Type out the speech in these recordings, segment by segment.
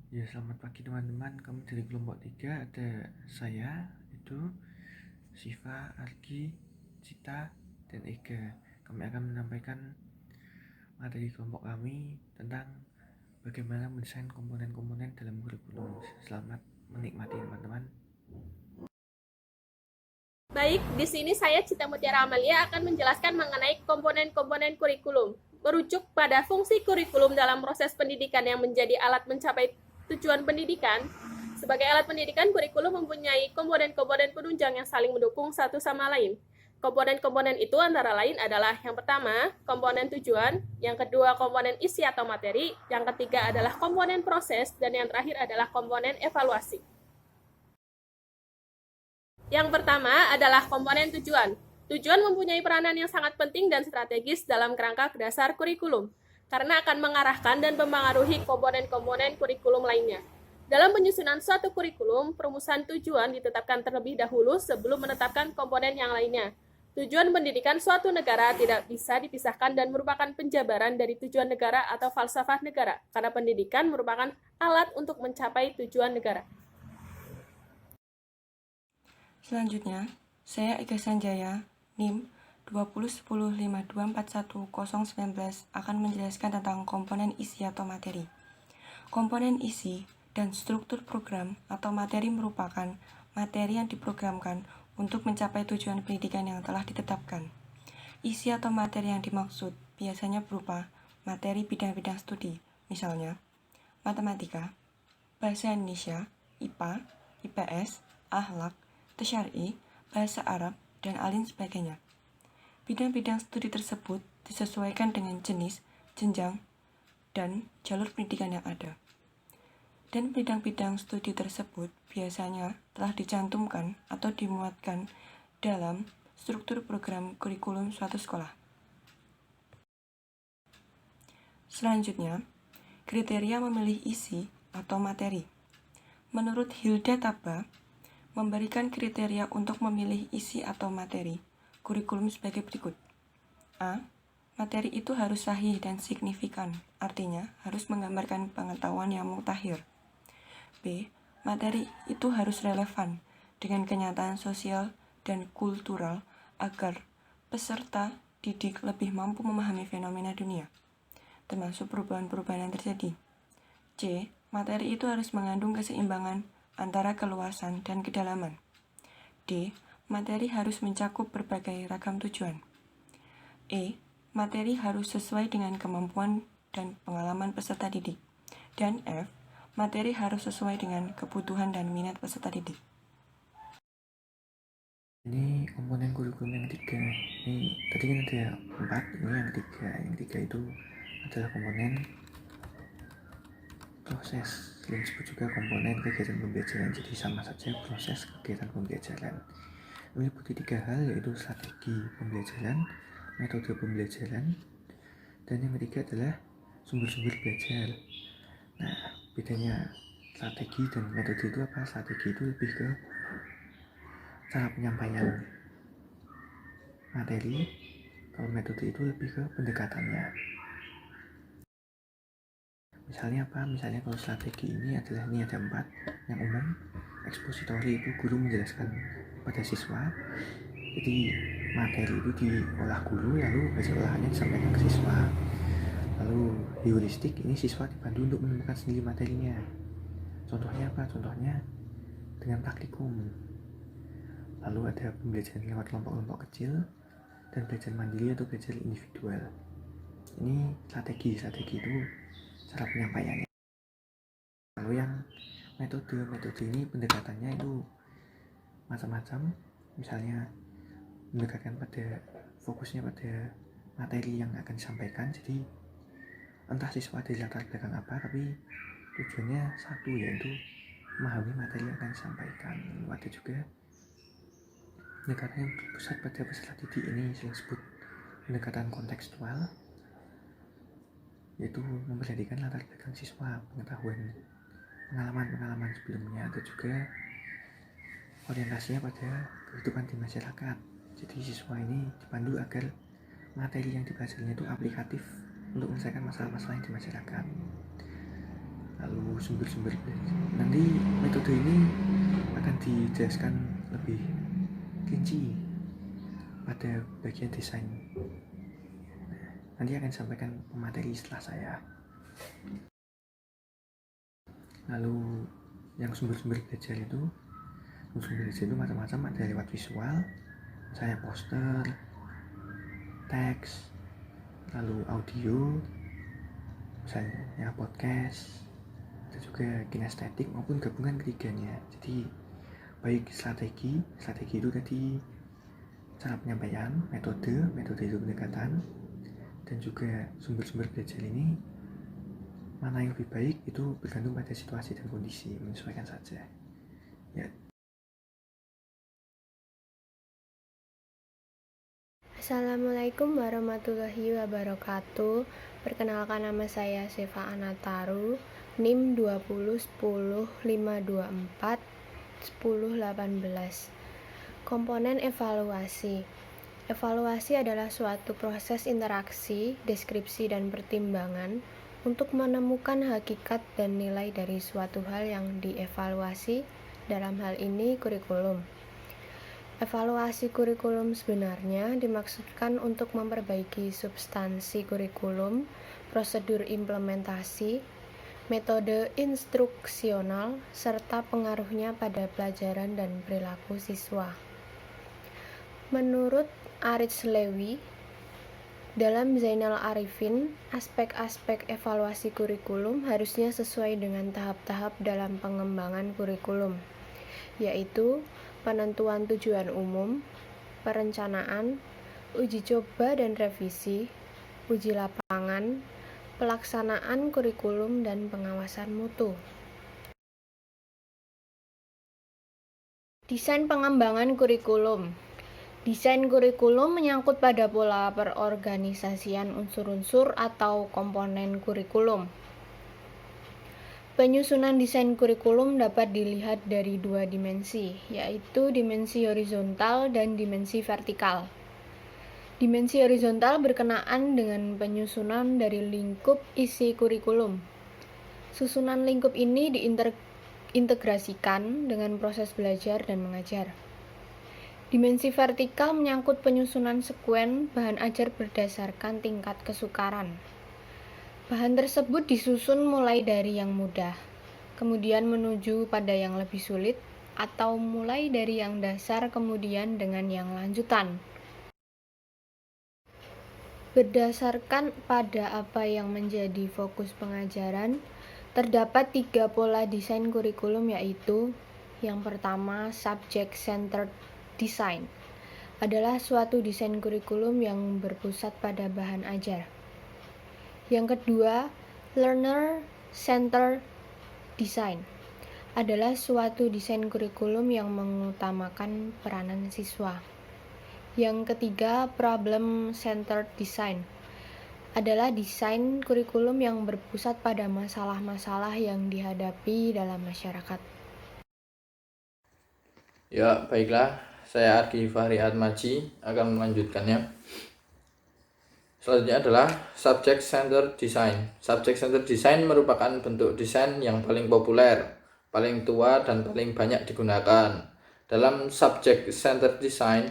Ya, selamat pagi teman-teman. Kami dari kelompok 3 ada saya, itu Siva, Argi, Cita, dan Ega. Kami akan menyampaikan materi kelompok kami tentang bagaimana mendesain komponen-komponen dalam kurikulum. Selamat menikmati teman-teman. Baik, di sini saya Cita Mutiara Amalia akan menjelaskan mengenai komponen-komponen kurikulum. Merujuk pada fungsi kurikulum dalam proses pendidikan yang menjadi alat mencapai tujuan pendidikan, sebagai alat pendidikan, kurikulum mempunyai komponen-komponen penunjang yang saling mendukung satu sama lain. Komponen-komponen itu antara lain adalah yang pertama, komponen tujuan, yang kedua, komponen isi atau materi, yang ketiga adalah komponen proses, dan yang terakhir adalah komponen evaluasi. Yang pertama adalah komponen tujuan. Tujuan mempunyai peranan yang sangat penting dan strategis dalam kerangka dasar kurikulum, karena akan mengarahkan dan mempengaruhi komponen-komponen kurikulum lainnya. Dalam penyusunan suatu kurikulum, perumusan tujuan ditetapkan terlebih dahulu sebelum menetapkan komponen yang lainnya. Tujuan pendidikan suatu negara tidak bisa dipisahkan dan merupakan penjabaran dari tujuan negara atau falsafah negara, karena pendidikan merupakan alat untuk mencapai tujuan negara. Selanjutnya, saya Ega Sanjaya, NIM 201052410019 akan menjelaskan tentang komponen isi atau materi. Komponen isi dan struktur program atau materi merupakan materi yang diprogramkan untuk mencapai tujuan pendidikan yang telah ditetapkan. Isi atau materi yang dimaksud biasanya berupa materi bidang-bidang studi, misalnya matematika, bahasa Indonesia, IPA, IPS, akhlak, Syar'i, bahasa Arab, dan lain sebagainya. Bidang-bidang studi tersebut disesuaikan dengan jenis, jenjang, dan jalur pendidikan yang ada. Dan bidang-bidang studi tersebut biasanya telah dicantumkan atau dimuatkan dalam struktur program kurikulum suatu sekolah. Selanjutnya, kriteria memilih isi atau materi. Menurut Hilda Taba, memberikan kriteria untuk memilih isi atau materi kurikulum sebagai berikut. A. Materi itu harus sahih dan signifikan, artinya harus menggambarkan pengetahuan yang mutakhir. B. Materi itu harus relevan dengan kenyataan sosial dan kultural agar peserta didik lebih mampu memahami fenomena dunia, termasuk perubahan-perubahan yang terjadi. C. Materi itu harus mengandung keseimbangan antara keluasan dan kedalaman. D. Materi harus mencakup berbagai ragam tujuan. E. Materi harus sesuai dengan kemampuan dan pengalaman peserta didik. Dan F. Materi harus sesuai dengan kebutuhan dan minat peserta didik. Ini komponen kurikulum yang 3. Ini tadi kan ada 4, ini yang 3. Yang 3 itu adalah komponen proses, yang disebut juga komponen kegiatan pembelajaran. Jadi sama saja proses kegiatan pembelajaran. Meliputi 3 hal, yaitu strategi pembelajaran, metode pembelajaran, dan yang ketiga adalah sumber-sumber belajar. Nah, bedanya strategi dan metode itu apa? Strategi itu lebih ke cara penyampaian materi, kalau metode itu lebih ke pendekatannya. Misalnya apa? Misalnya kalau strategi ini ada 4. Yang umum, ekspositori itu guru menjelaskan pada siswa. Jadi materi itu diolah guru, lalu hasil olahannya disampaikan ke siswa. Lalu heuristik, ini siswa dibantu untuk menemukan sendiri materinya. Contohnya apa? Contohnya dengan praktikum. Lalu ada pembelajaran lewat kelompok-kelompok kecil dan belajar mandiri atau belajar individual. Ini strategi itu cara penyampaiannya. Lalu yang metode ini pendekatannya itu macam-macam. Misalnya pendekatan pada fokusnya pada materi yang akan disampaikan. Jadi entah siswa dari latar belakang apa, tapi tujuannya satu, yaitu memahami materi yang akan disampaikan. Lalu ada juga pendekatan yang berpusat pada peserta didik, ini yang disebut pendekatan kontekstual, yaitu memperhatikan latar belakang siswa, pengetahuan, pengalaman sebelumnya. Ada juga orientasinya pada kehidupan di masyarakat. Jadi siswa ini dipandu agar materi yang dipelajarinya itu aplikatif untuk menyelesaikan masalah-masalah yang di masyarakat. lalu sumber-sumber nanti metode ini akan dijelaskan lebih rinci pada bagian desain. Nanti akan sampaikan pemateri setelah saya. Lalu yang sumber-sumber belajar itu macam-macam, ada lewat visual, misalnya poster, teks, lalu audio, misalnya ya podcast, ada juga kinestetik maupun gabungan ketiganya. Jadi baik strategi itu tadi cara penyampaian, metode itu pendekatan, dan juga sumber-sumber belajar ini mana yang lebih baik itu bergantung pada situasi dan kondisi, menyesuaikan saja ya. Assalamualaikum warahmatullahi wabarakatuh. Perkenalkan, nama saya Seva Anataru, NIM 2010524108. Komponen evaluasi. Evaluasi adalah suatu proses interaksi, deskripsi, dan pertimbangan untuk menemukan hakikat dan nilai dari suatu hal yang dievaluasi, dalam hal ini kurikulum. Evaluasi kurikulum sebenarnya dimaksudkan untuk memperbaiki substansi kurikulum, prosedur implementasi, metode instruksional, serta pengaruhnya pada pelajaran dan perilaku siswa. Menurut Aritz Lewy, dalam Zainal Arifin, aspek-aspek evaluasi kurikulum harusnya sesuai dengan tahap-tahap dalam pengembangan kurikulum, yaitu penentuan tujuan umum, perencanaan, uji coba dan revisi, uji lapangan, pelaksanaan kurikulum, dan pengawasan mutu. Desain pengembangan kurikulum. Desain kurikulum menyangkut pada pola perorganisasian unsur-unsur atau komponen kurikulum. Penyusunan desain kurikulum dapat dilihat dari dua dimensi, yaitu dimensi horizontal dan dimensi vertikal. Dimensi horizontal berkenaan dengan penyusunan dari lingkup isi kurikulum. Susunan lingkup ini diintegrasikan dengan proses belajar dan mengajar. Dimensi vertikal menyangkut penyusunan sekuen bahan ajar berdasarkan tingkat kesukaran. Bahan tersebut disusun mulai dari yang mudah, kemudian menuju pada yang lebih sulit, atau mulai dari yang dasar kemudian dengan yang lanjutan. Berdasarkan pada apa yang menjadi fokus pengajaran, terdapat 3 pola desain kurikulum, yaitu yang pertama, subject-centered design adalah suatu desain kurikulum yang berpusat pada bahan ajar. Yang kedua, learner-centered design adalah suatu desain kurikulum yang mengutamakan peranan siswa. Yang ketiga, problem-centered design adalah desain kurikulum yang berpusat pada masalah-masalah yang dihadapi dalam masyarakat. Ya, baiklah, saya Argi Fahri Atmaji akan melanjutkannya. Selanjutnya adalah subject-centered design. Subject-centered design merupakan bentuk desain yang paling populer, paling tua, dan paling banyak digunakan. Dalam subject-centered design,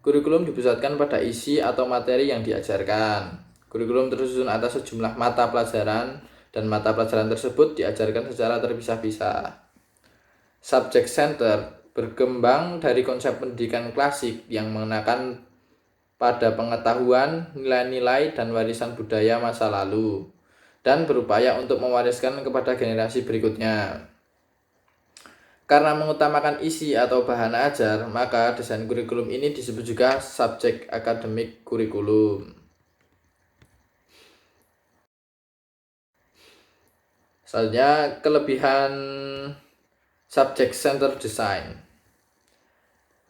kurikulum dipusatkan pada isi atau materi yang diajarkan. Kurikulum tersusun atas sejumlah mata pelajaran, dan mata pelajaran tersebut diajarkan secara terpisah-pisah. Subject-centered berkembang dari konsep pendidikan klasik yang mengenakan pada pengetahuan, nilai-nilai, dan warisan budaya masa lalu, dan berupaya untuk mewariskan kepada generasi berikutnya. Karena mengutamakan isi atau bahan ajar, maka desain kurikulum ini disebut juga subjek akademik kurikulum. Selanjutnya, kelebihan subject-centered design.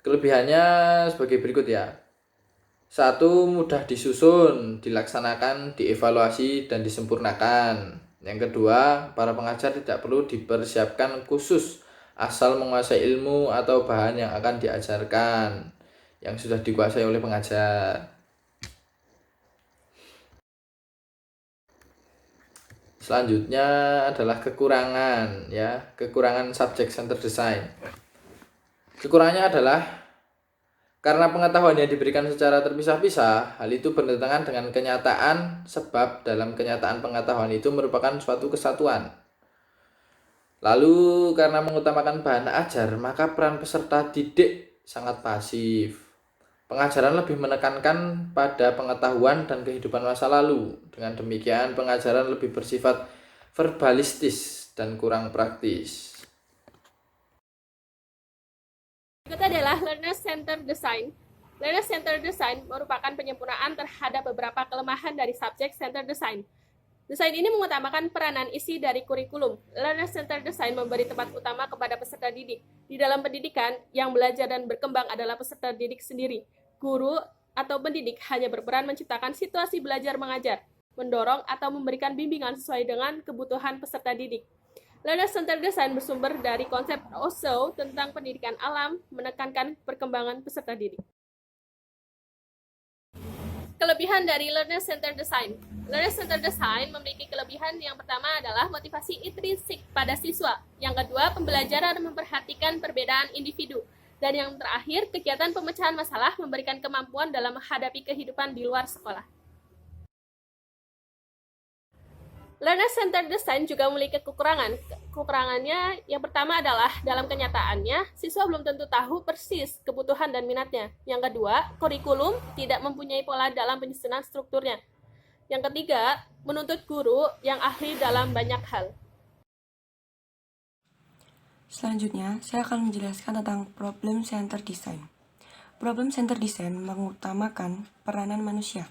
Kelebihannya sebagai berikut ya. 1. Mudah disusun, dilaksanakan, dievaluasi, dan disempurnakan. Yang kedua, para pengajar tidak perlu dipersiapkan khusus, asal menguasai ilmu atau bahan yang akan diajarkan, yang sudah dikuasai oleh pengajar. Selanjutnya adalah kekurangan ya, kekurangan subject center design. Kekurangannya adalah karena pengetahuan yang diberikan secara terpisah-pisah, hal itu bertentangan dengan kenyataan sebab dalam kenyataan pengetahuan itu merupakan suatu kesatuan. Lalu karena mengutamakan bahan ajar, maka peran peserta didik sangat pasif. Pengajaran lebih menekankan pada pengetahuan dan kehidupan masa lalu. Dengan demikian, pengajaran lebih bersifat verbalistis dan kurang praktis. Berikut adalah Learner Centered Design. Learner Centered Design merupakan penyempurnaan terhadap beberapa kelemahan dari Subject Centered Design. Desain ini mengutamakan peranan isi dari kurikulum. Learner Centered Design memberi tempat utama kepada peserta didik. Di dalam pendidikan, yang belajar dan berkembang adalah peserta didik sendiri. Guru atau pendidik hanya berperan menciptakan situasi belajar mengajar, mendorong atau memberikan bimbingan sesuai dengan kebutuhan peserta didik. Learner Centered Design bersumber dari konsep Osho tentang pendidikan alam, menekankan perkembangan peserta didik. Kelebihan dari Learner Centered Design. Learner Centered Design memiliki kelebihan yang pertama adalah motivasi intrinsik pada siswa. Yang kedua, pembelajaran memperhatikan perbedaan individu. Dan yang terakhir, kegiatan pemecahan masalah memberikan kemampuan dalam menghadapi kehidupan di luar sekolah. Learner Centered Design juga memiliki kekurangan. Kekurangannya yang pertama adalah dalam kenyataannya, siswa belum tentu tahu persis kebutuhan dan minatnya. Yang kedua, kurikulum tidak mempunyai pola dalam penyusunan strukturnya. Yang ketiga, menuntut guru yang ahli dalam banyak hal. Selanjutnya, saya akan menjelaskan tentang Problem Centered Design. Problem Centered Design mengutamakan peranan manusia.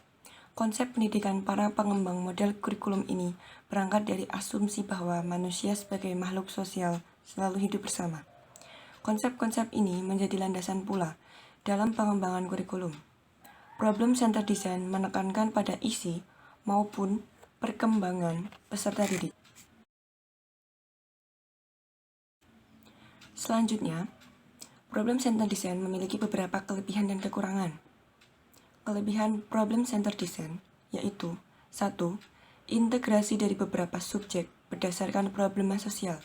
Konsep pendidikan para pengembang model kurikulum ini berangkat dari asumsi bahwa manusia sebagai makhluk sosial selalu hidup bersama. Konsep-konsep ini menjadi landasan pula dalam pengembangan kurikulum. Problem Centered Design menekankan pada isi maupun perkembangan peserta didik. Selanjutnya, Problem Centered Design memiliki beberapa kelebihan dan kekurangan. Kelebihan Problem Centered Design yaitu 1. Integrasi dari beberapa subjek berdasarkan problema sosial.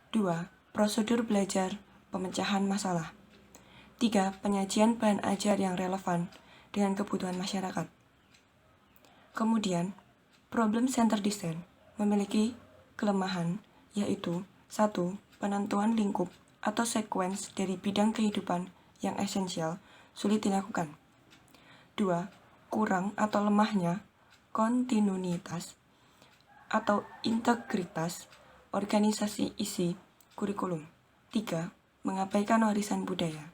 2. Prosedur belajar pemecahan masalah. 3. Penyajian bahan ajar yang relevan dengan kebutuhan masyarakat. Kemudian, Problem Centered Design memiliki kelemahan yaitu 1. Penentuan lingkup atau sequence dari bidang kehidupan yang esensial sulit dilakukan. 2. Kurang atau lemahnya kontinuitas atau integritas organisasi isi kurikulum. 3. Mengabaikan warisan budaya.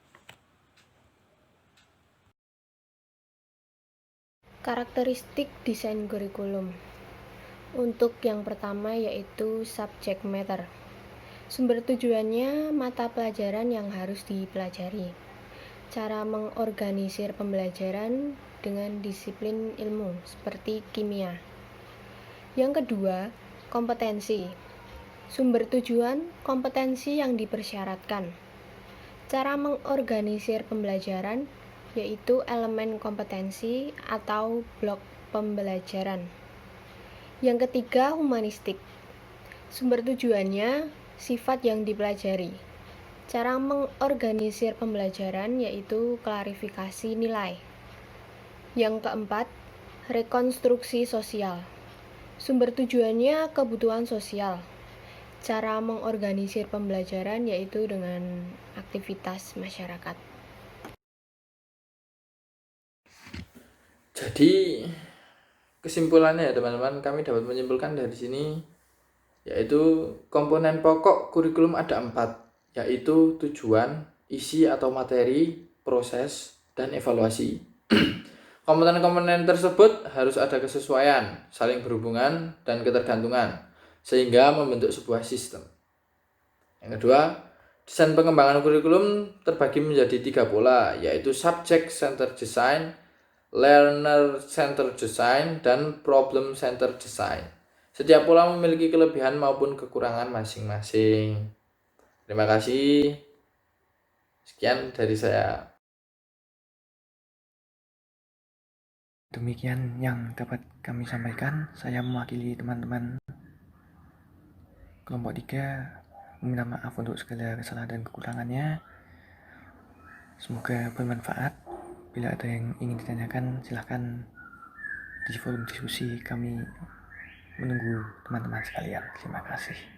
Karakteristik desain kurikulum. Untuk yang pertama yaitu subject matter. Sumber tujuannya mata pelajaran yang harus dipelajari. Cara mengorganisir pembelajaran dengan disiplin ilmu seperti kimia. Yang kedua, kompetensi. Sumber tujuan kompetensi yang dipersyaratkan. Cara mengorganisir pembelajaran yaitu elemen kompetensi atau blok pembelajaran. Yang ketiga, humanistik. Sumber tujuannya sifat yang dipelajari. Cara mengorganisir pembelajaran yaitu klarifikasi nilai. Yang keempat, rekonstruksi sosial. Sumber tujuannya kebutuhan sosial. Cara mengorganisir pembelajaran yaitu dengan aktivitas masyarakat. Jadi kesimpulannya ya teman-teman, kami dapat menyimpulkan dari sini yaitu komponen pokok kurikulum ada 4, yaitu tujuan, isi atau materi, proses, dan evaluasi. Komponen-komponen tersebut harus ada kesesuaian, saling berhubungan, dan ketergantungan, sehingga membentuk sebuah sistem. Yang kedua, desain pengembangan kurikulum terbagi menjadi 3 pola, yaitu Subject Centered Design, Learner Centered Design, dan Problem Centered Design. Setiap pola memiliki kelebihan maupun kekurangan masing-masing. Terima kasih. Sekian dari saya. Demikian yang dapat kami sampaikan. Saya mewakili teman-teman Kelompok 3 meminta maaf untuk segala kesalahan dan kekurangannya. Semoga bermanfaat. Bila ada yang ingin ditanyakan, silahkan di forum diskusi. Kami menunggu teman-teman sekalian. Terima kasih.